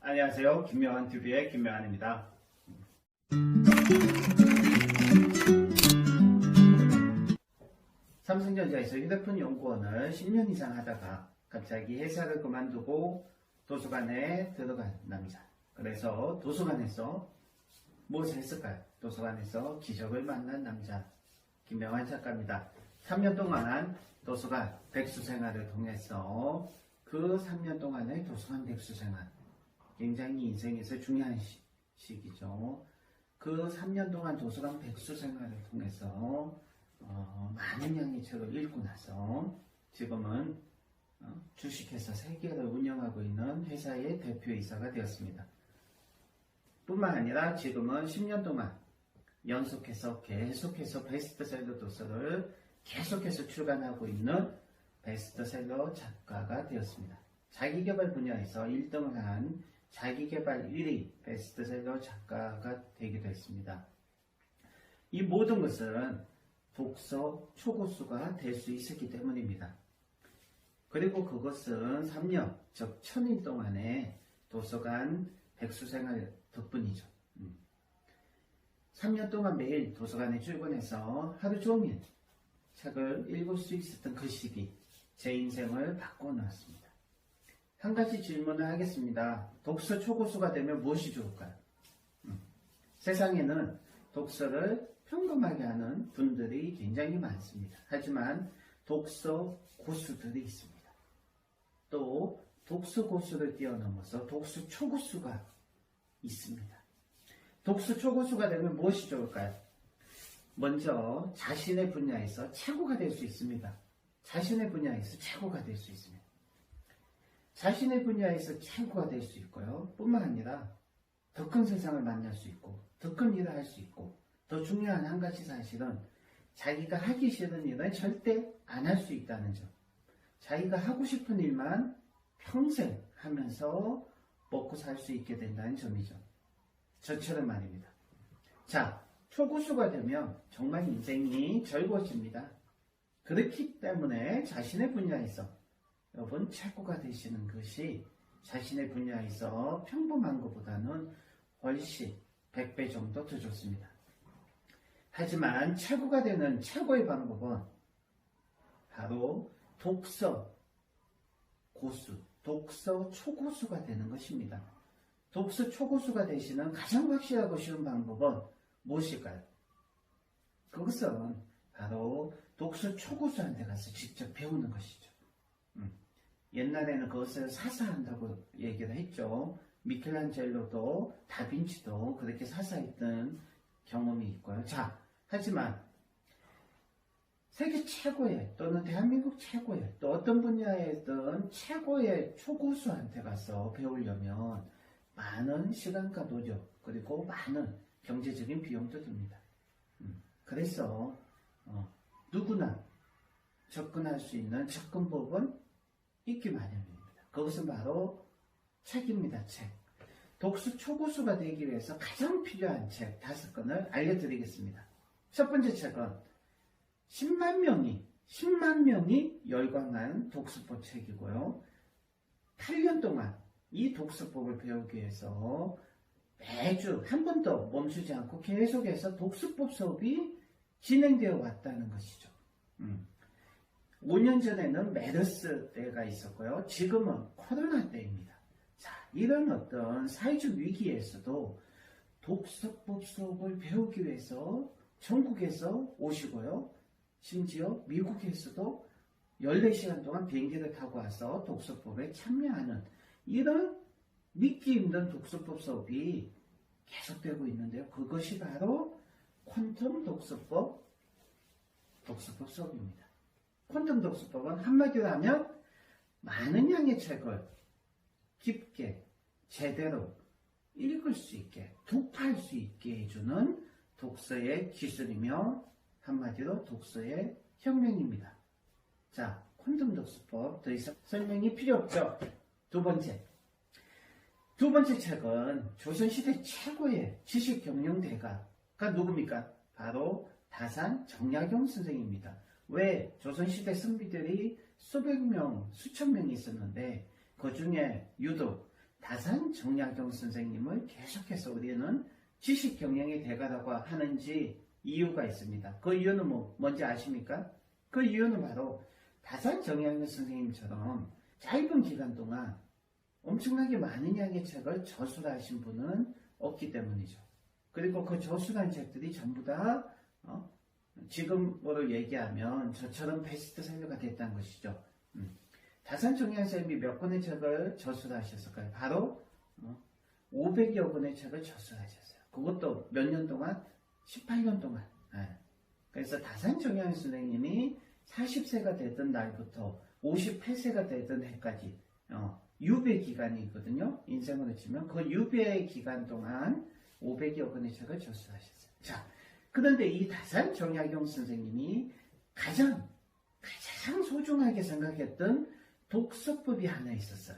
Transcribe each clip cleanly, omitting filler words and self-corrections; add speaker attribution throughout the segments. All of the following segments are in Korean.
Speaker 1: 안녕하세요. 김명환TV의 김명환입니다. 삼성전자에서 휴대폰 연구원을 10년 이상 하다가 갑자기 회사를 그만두고 도서관에 들어간 남자. 그래서 도서관에서 무엇을 했을까요? 도서관에서 기적을 만난 남자 김명환 작가입니다. 3년 동안 도서관 백수 생활을 통해서 그 3년 동안의 도서관 백수 생활, 굉장히 인생에서 중요한 시기죠. 그 3년 동안 도서관 백수 생활을 통해서 많은 양의 책을 읽고 나서 지금은 주식회사 3개를 운영하고 있는 회사의 대표이사가 되었습니다. 뿐만 아니라 지금은 10년 동안 연속해서 계속해서 베스트셀러 도서를 계속해서 출간하고 있는 베스트셀러 작가가 되었습니다. 자기개발 분야에서 1등을 한 자기개발 1위 베스트셀러 작가가 되기도 했습니다. 이 모든 것은 독서 초고수가 될 수 있었기 때문입니다. 그리고 그것은 3년, 즉 1000일 동안의 도서관 백수생활 덕분이죠. 3년 동안 매일 도서관에 출근해서 하루 종일 책을 읽을 수 있었던 그 시기, 제 인생을 바꿔놓았습니다. 한 가지 질문을 하겠습니다. 독서 초고수가 되면 무엇이 좋을까요? 세상에는 독서를 평범하게 하는 분들이 굉장히 많습니다. 하지만 독서 고수들이 있습니다. 또 독서 고수를 뛰어넘어서 독서 초고수가 있습니다. 독서 초고수가 되면 무엇이 좋을까요? 먼저 자신의 분야에서 최고가 될 수 있습니다. 자신의 분야에서 최고가 될 수 있습니다. 자신의 분야에서 최고가 될 수 있고요. 뿐만 아니라 더 큰 세상을 만날 수 있고 더 큰 일을 할 수 있고, 더 중요한 한 가지 사실은 자기가 하기 싫은 일은 절대 안 할 수 있다는 점. 자기가 하고 싶은 일만 평생 하면서 먹고 살 수 있게 된다는 점이죠. 저처럼 말입니다. 자, 초고수가 되면 정말 인생이 즐거워집니다. 그렇기 때문에 자신의 분야에서 여러분 최고가 되시는 것이 자신의 분야에서 평범한 것보다는 훨씬 100배 정도 더 좋습니다. 하지만 최고가 되는 최고의 방법은 바로 독서 고수, 독서 초고수가 되는 것입니다. 독서 초고수가 되시는 가장 확실하고 쉬운 방법은 무엇일까요? 그것은 바로 독서 초고수한테 가서 직접 배우는 것이죠. 옛날에는 그것을 사서 한다고 얘기를 했죠. 미켈란젤로도 다빈치도 그렇게 사서 했던 경험이 있고요. 자, 하지만 세계 최고의 또는 대한민국 최고의 또 어떤 분야에든 최고의 초고수한테 가서 배우려면 많은 시간과 노력 그리고 많은 경제적인 비용도 듭니다. 그래서 누구나 접근할 수 있는 접근법은 있기 마련입니다. 그것은 바로 책입니다. 책. 독서 초고수가 되기 위해서 가장 필요한 책 5권을 알려드리겠습니다. 첫 번째 책은 10만 명이 열광한 독서법 책이고요. 8년 동안 이 독서법을 배우기 위해서 매주 한 번도 멈추지 않고 계속해서 독서법 수업이 진행되어 왔다는 것이죠. 5년 전에는 메르스 때가 있었고요. 지금은 코로나 때입니다. 자, 이런 어떤 사회적 위기에서도 독서법 수업을 배우기 위해서 전국에서 오시고요. 심지어 미국에서도 14시간 동안 비행기를 타고 와서 독서법에 참여하는 이런 믿기 힘든 독서법 수업이 계속되고 있는데요. 그것이 바로 퀀텀 독서법 수업입니다. 퀀텀 독서법은 한마디로 하면 많은 양의 책을 깊게 제대로 읽을 수 있게 독파할 수 있게 해주는 독서의 기술이며 한마디로 독서의 혁명입니다. 자, 퀀텀 독서법 더 이상 설명이 필요 없죠. 두 번째 책은 조선시대 최고의 지식경영대가가 누굽니까? 바로 다산 정약용 선생입니다. 왜? 조선시대 선비들이 수백 명, 수천 명이 있었는데 그 중에 유독 다산 정약용 선생님을 계속해서 우리는 지식 경영의 대가라고 하는지 이유가 있습니다. 그 이유는 뭔지 아십니까? 그 이유는 바로 다산 정약용 선생님처럼 짧은 기간 동안 엄청나게 많은 양의 책을 저술하신 분은 없기 때문이죠. 그리고 그 저술한 책들이 전부 다 지금으로 얘기하면 저처럼 베스트셀러가 됐다는 것이죠. 다산 정약용 선생님이 몇 권의 책을 저술하셨을까요? 바로 500여 권의 책을 저술하셨어요. 그것도 몇 년 동안? 18년 동안. 그래서 다산 정약용 선생님이 40세가 되던 날부터 58세가 되던 해까지 유배 기간이 있거든요. 인생으로 치면 그 유배 기간 동안 500여 권의 책을 저술하셨어요. 자, 그런데 이 다산 정약용 선생님이 가장 소중하게 생각했던 독서법이 하나 있었어요.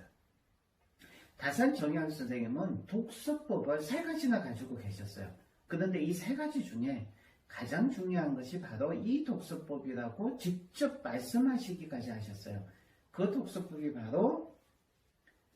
Speaker 1: 다산 정약용 선생님은 독서법을 3가지나 가지고 계셨어요. 그런데 이 3가지 중에 가장 중요한 것이 바로 이 독서법이라고 직접 말씀하시기까지 하셨어요. 그 독서법이 바로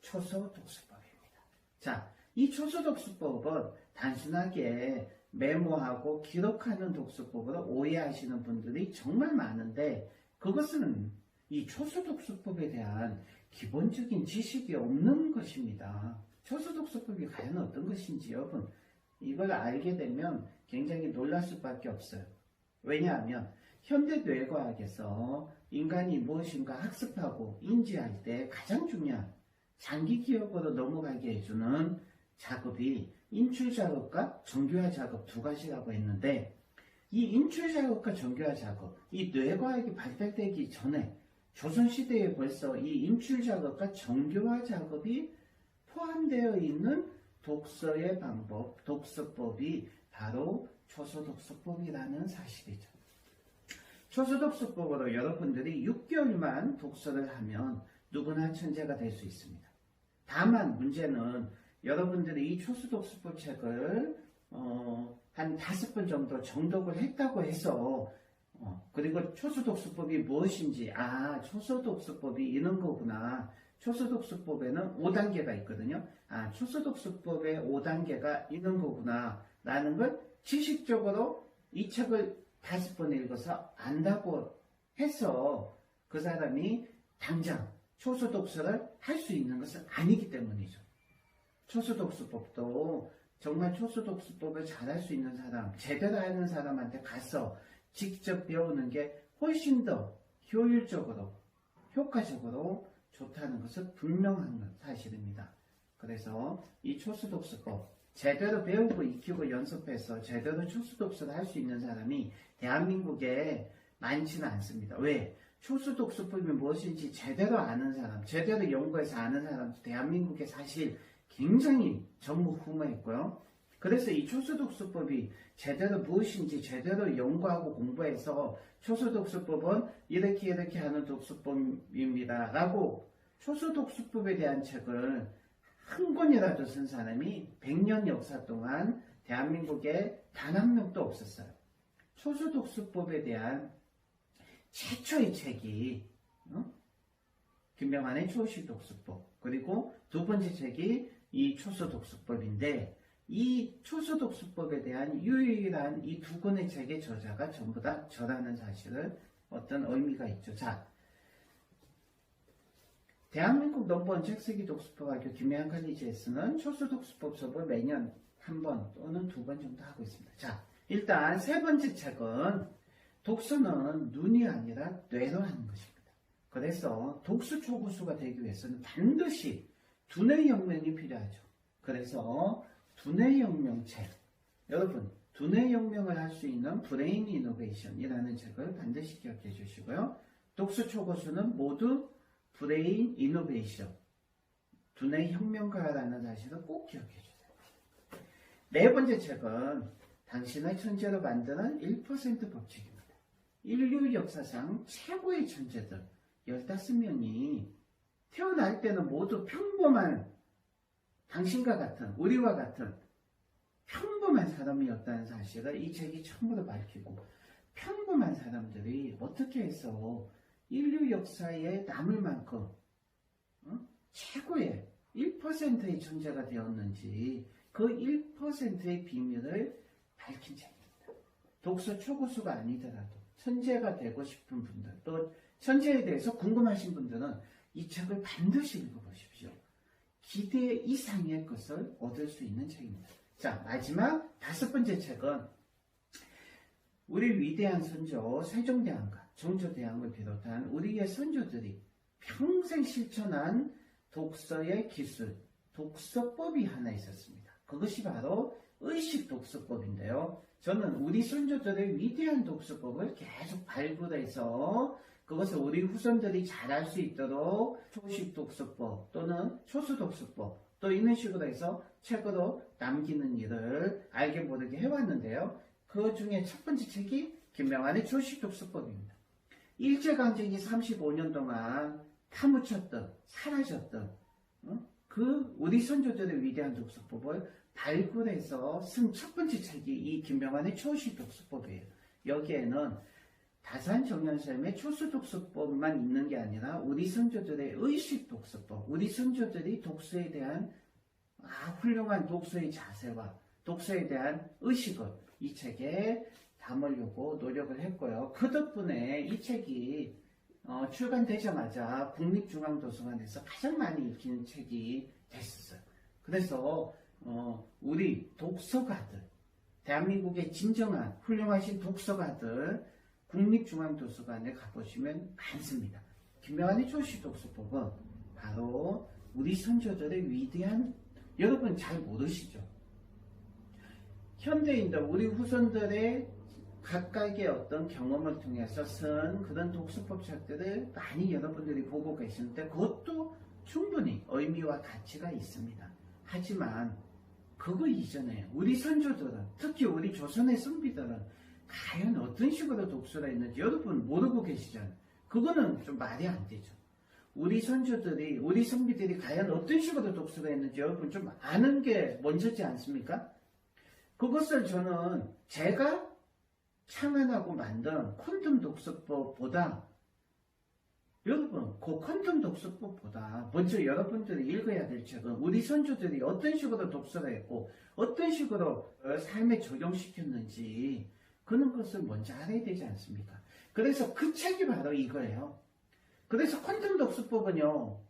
Speaker 1: 초서 독서법입니다. 자, 이 초서 독서법은 단순하게 메모하고 기록하는 독서법으로 오해하시는 분들이 정말 많은데, 그것은 이 초서 독서법에 대한 기본적인 지식이 없는 것입니다. 초서 독서법이 과연 어떤 것인지 여러분, 이걸 알게 되면 굉장히 놀랄 수밖에 없어요. 왜냐하면 현대 뇌과학에서 인간이 무엇인가 학습하고 인지할 때 가장 중요한 장기 기억으로 넘어가게 해주는 작업이 인출 작업과 정교화 작업 2가지라고 했는데, 이 인출 작업과 정교화 작업, 이 뇌과학이 발달되기 전에 조선시대에 벌써 이 인출 작업과 정교화 작업이 포함되어 있는 독서의 방법, 독서법이 바로 초서독서법이라는 사실이죠. 초서독서법으로 여러분들이 6개월만 독서를 하면 누구나 천재가 될 수 있습니다. 다만 문제는 여러분들이 이 초서독서법 책을 한 5번 정도 정독을 했다고 해서 그리고 초서독서법이 무엇인지, 초서독서법이 이런 거구나. 초서독서법에는 5단계가 있거든요. 초서독서법의 5단계가 있는 거구나 라는 걸 지식적으로 이 책을 5번 읽어서 안다고 해서 그 사람이 당장 초서독서를 할 수 있는 것은 아니기 때문이죠. 초서독서법도 정말 초서독서법을 잘할 수 있는 사람, 제대로 하는 사람한테 가서 직접 배우는 게 훨씬 더 효율적으로, 효과적으로 좋다는 것은 분명한 사실입니다. 그래서 이 초서독서법 제대로 배우고 익히고 연습해서 제대로 초서독서를 할 수 있는 사람이 대한민국에 많지는 않습니다. 왜? 초서독서법이 무엇인지 제대로 아는 사람, 제대로 연구해서 아는 사람도 대한민국에 사실 굉장히 전무후무했고요. 그래서 이 초서독서법이 제대로 무엇인지 제대로 연구하고 공부해서 초서독서법은 이렇게 하는 독서법입니다 라고 초서독서법에 대한 책을 한 권이라도 쓴 사람이 100년 역사 동안 대한민국에 단 한 명도 없었어요. 초서독서법에 대한 최초의 책이 김병환의 초시독서법, 그리고 2번째 책이 이 초서독서법인데, 이 초서독서법에 대한 유일한 이 2권의 책의 저자가 전부 다 저라는 사실을 어떤 의미가 있죠. 자, 대한민국 넘버원 책쓰기 독서법학교 김해안 칼리지에서는 초서독서법 수업을 매년 1번 또는 2번 정도 하고 있습니다. 자, 일단 3번째 책은 독서는 눈이 아니라 뇌로 하는 것입니다. 그래서 독서 초고수가 되기 위해서는 반드시 두뇌 혁명이 필요하죠. 그래서 두뇌 혁명 책, 여러분 두뇌 혁명을 할 수 있는 브레인 이노베이션이라는 책을 반드시 기억해 주시고요. 독서 초고수는 모두 브레인 이노베이션, 두뇌 혁명가라는 사실을 꼭 기억해 주세요. 4번째 책은 당신을 천재로 만드는 1% 법칙입니다. 인류 역사상 최고의 천재들 15명이 태어날 때는 모두 평범한, 당신과 같은, 우리와 같은 평범한 사람이었다는 사실을 이 책이 처음으로 밝히고, 평범한 사람들이 어떻게 해서 인류 역사에 남을 만큼 최고의 1%의 천재가 되었는지 그 1%의 비밀을 밝힌 책입니다. 독서 초고수가 아니더라도 천재가 되고 싶은 분들, 또 천재에 대해서 궁금하신 분들은 이 책을 반드시 읽어보십시오. 기대 이상의 것을 얻을 수 있는 책입니다. 자, 마지막 5번째 책은 우리 위대한 선조 세종대왕과 정조대왕을 비롯한 우리의 선조들이 평생 실천한 독서의 기술, 독서법이 하나 있었습니다. 그것이 바로 의식 독서법인데요. 저는 우리 선조들의 위대한 독서법을 계속 발굴해서 그것을 우리 후손들이 잘할 수 있도록 초식 독서법 또는 초수 독서법 또 이런 식으로 해서 책으로 남기는 일을 알게 모르게 해왔는데요. 그 중에 첫 번째 책이 김명환의 초식 독서법입니다. 일제강점기 35년 동안 파묻혔던, 사라졌던 그 우리 선조들의 위대한 독서법을 발굴해서 쓴 첫 번째 책이 이 김명환의 초식 독서법이에요. 여기에는 다산정연쌤의 초수 독서법만 있는 게 아니라 우리 선조들의 의식 독서법, 우리 선조들이 독서에 대한 훌륭한 독서의 자세와 독서에 대한 의식을 이 책에 담으려고 노력을 했고요. 그 덕분에 이 책이 출간되자마자 국립중앙도서관에서 가장 많이 읽히는 책이 됐었어요. 그래서 우리 독서가들, 대한민국의 진정한 훌륭하신 독서가들 국립중앙도서관에 가보시면 많습니다. 김명환의 초식 독서법은 바로 우리 선조들의 위대한, 여러분 잘 모르시죠? 현대인들, 우리 후손들의 각각의 어떤 경험을 통해서 쓴 그런 독서법 책들을 많이 여러분들이 보고 계시는데 그것도 충분히 의미와 가치가 있습니다. 하지만 그거 이전에 우리 선조들은, 특히 우리 조선의 선비들은 과연 어떤 식으로 독서를 했는지 여러분 모르고 계시잖아요. 그거는 좀 말이 안 되죠. 우리 선조들이, 우리 선비들이 과연 어떤 식으로 독서를 했는지 여러분 좀 아는 게 먼저지 않습니까? 그것을 저는 제가 창안하고 만든 퀀텀 독서법보다, 여러분 그 퀀텀 독서법보다 먼저 여러분들이 읽어야 될 책은 우리 선조들이 어떤 식으로 독서를 했고 어떤 식으로 삶에 적용시켰는지 그런 것을 먼저 알아야 되지 않습니까? 그래서 그 책이 바로 이거예요. 그래서 퀀텀 독서법은요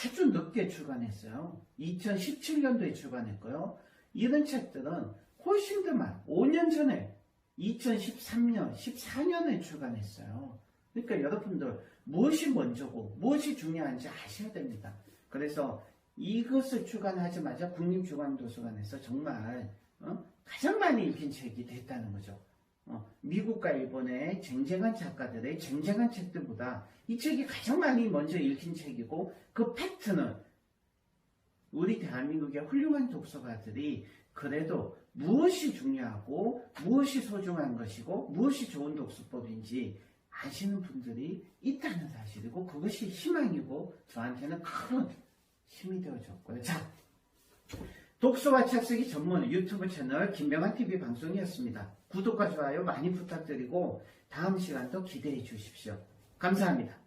Speaker 1: 아주 늦게 출간했어요. 2017년도에 출간했고요. 이런 책들은 훨씬 더 많이 5년 전에 2013년, 14년에 출간했어요. 그러니까 여러분들 무엇이 먼저고 무엇이 중요한지 아셔야 됩니다. 그래서 이것을 출간하자마자 국립중앙도서관에서 정말 가장 많이 읽힌 책이 됐다는 거죠. 미국과 일본의 쟁쟁한 작가들의 쟁쟁한 책들보다 이 책이 가장 많이 먼저 읽힌 책이고, 그 팩트는 우리 대한민국의 훌륭한 독서가들이 그래도 무엇이 중요하고 무엇이 소중한 것이고 무엇이 좋은 독서법인지 아시는 분들이 있다는 사실이고, 그것이 희망이고 저한테는 큰 힘이 되어줬고요. 자, 독서와 책쓰기 전문 유튜브 채널 김명환TV 방송이었습니다. 구독과 좋아요 많이 부탁드리고 다음 시간도 기대해 주십시오. 감사합니다.